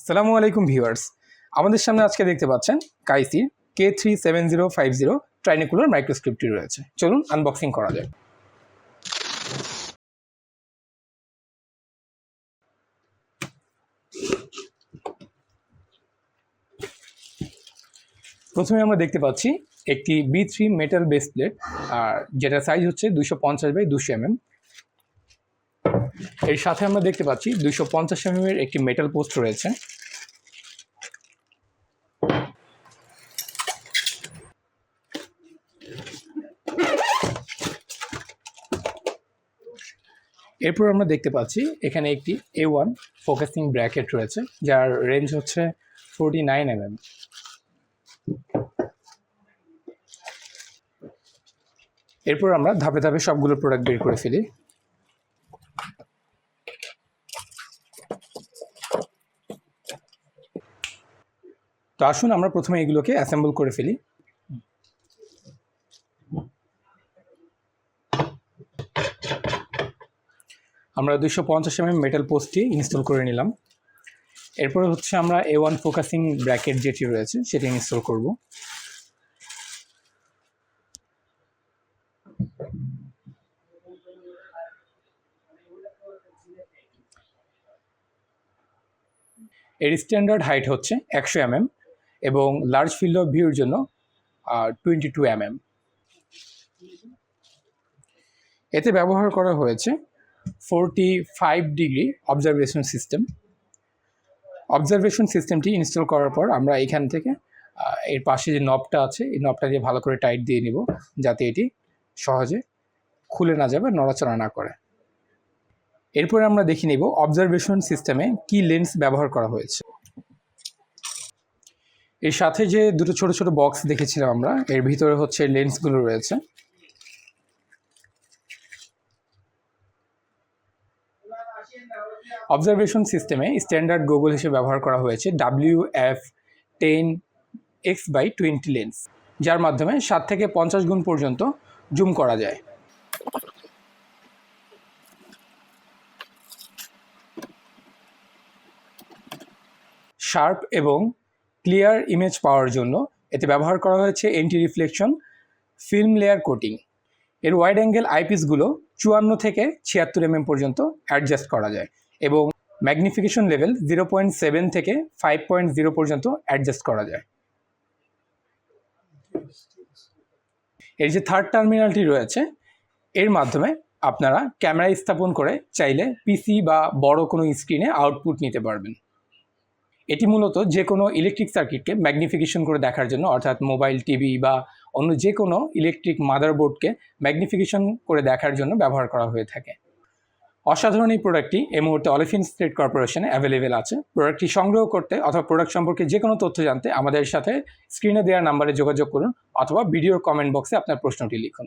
সালামু আলাইকুম ভিউয়ার্স, আমাদের সামনে আজকে দেখতে পাচ্ছেন কাইসি K-37050 ট্রাইনিকুলার মাইক্রোস্কোপটি রয়েছে। চলুন আনবক্সিং করা যায়। প্রথমে আমরা দেখতে পাচ্ছি একটি B3 মেটাল বেস প্লেট, আর যেটা সাইজ হচ্ছে 250/200 mm। এর সাথে আমরা দেখতে পাচ্ছি 250 mm এর একটি মেটাল পোস্ট রয়েছে। এরপর আমরা দেখতে পাচ্ছি এখানে একটি A1 ফোকাসিং ব্র্যাকেট রয়েছে, যার রেঞ্জ হচ্ছে 49 mm। এরপর আমরা ধাপে ধাপে সবগুলো প্রোডাক্ট বের করে ফেলি। তো আসুন আমরা প্রথমে এগুলোকে অ্যাসেম্বল করে ফেলি। আমরা 250 mm মেটাল পোস্টটি ইনস্টল করে নিলাম। এরপরে হচ্ছে আমরা A1 ফোকাসিং ব্র্যাকেট যেটি রয়েছে সেটি ইনস্টল করব। এর স্ট্যান্ডার্ড হাইট হচ্ছে 100 mm এবং লার্জ ফিল্ড অফ ভিউর জন্য 22 mm। এতে ব্যবহার করা হয়েছে 45 ডিগ্রি অবজারভেশন সিস্টেম। অবজারভেশন সিস্টেমটি ইনস্টল করার পর আমরা এখান থেকে এর পাশে যে নবটা আছে এই নবটা দিয়ে ভালো করে টাইট দিয়ে নিব, যাতে এটি সহজে খুলে না যাবে, নড়াচড়া না করে। এরপরে আমরা দেখে নিব অবজারভেশন সিস্টেমে কি লেন্স ব্যবহার করা হয়েছে। এর সাথে যে দুটো ছোট ছোট বক্স দেখেছিলাম আমরা, এর ভিতরে হচ্ছে লেন্সগুলো রয়েছে। অবজারভেশন সিস্টেমে স্ট্যান্ডার্ড গুগল হিসেবে ব্যবহার করা হয়েছে WF10x/20 লেন্স, যার মাধ্যমে 7 থেকে 50 গুণ পর্যন্ত জুম করা যায়। শার্প এবং ক্লিয়ার ইমেজ পাওয়ার জন্য এতে ব্যবহার করা হয়েছে anti reflection film layer coating. এর ওয়াইড অ্যাঙ্গেল আইপিসগুলো 54 থেকে 76 mm পর্যন্ত অ্যাডজাস্ট করা যায় এবং ম্যাগনিফিকেশন লেভেল 0.7 থেকে 5.0 পর্যন্ত অ্যাডজাস্ট করা যায়। এর যে থার্ড টার্মিনালটি রয়েছে, এর মাধ্যমে আপনারা ক্যামেরা স্থাপন করে চাইলে পিসি বা বড় কোনো স্ক্রিনে আউটপুট নিতে পারবেন। এটি মূলত যে কোনো ইলেকট্রিক সার্কিটকে ম্যাগনিফিকেশন করে দেখার জন্য, অর্থাৎ মোবাইল, টিভি বা অন্য যে কোনো ইলেকট্রিক মাদারবোর্ডকে ম্যাগনিফিকেশন করে দেখার জন্য ব্যবহার করা হয়ে থাকে। অসাধারণ এই প্রোডাক্টটি এই মুহূর্তে অলিফিন্স ট্রেড কর্পোরেশনে অ্যাভেলেবেল আছে। প্রোডাক্টটি সংগ্রহ করতে অথবা প্রোডাক্ট সম্পর্কে যে কোনো তথ্য জানতে আমাদের সাথে স্ক্রিনে দেওয়া নাম্বারে যোগাযোগ করুন অথবা ভিডিওর কমেন্ট বক্সে আপনার প্রশ্নটি লিখুন।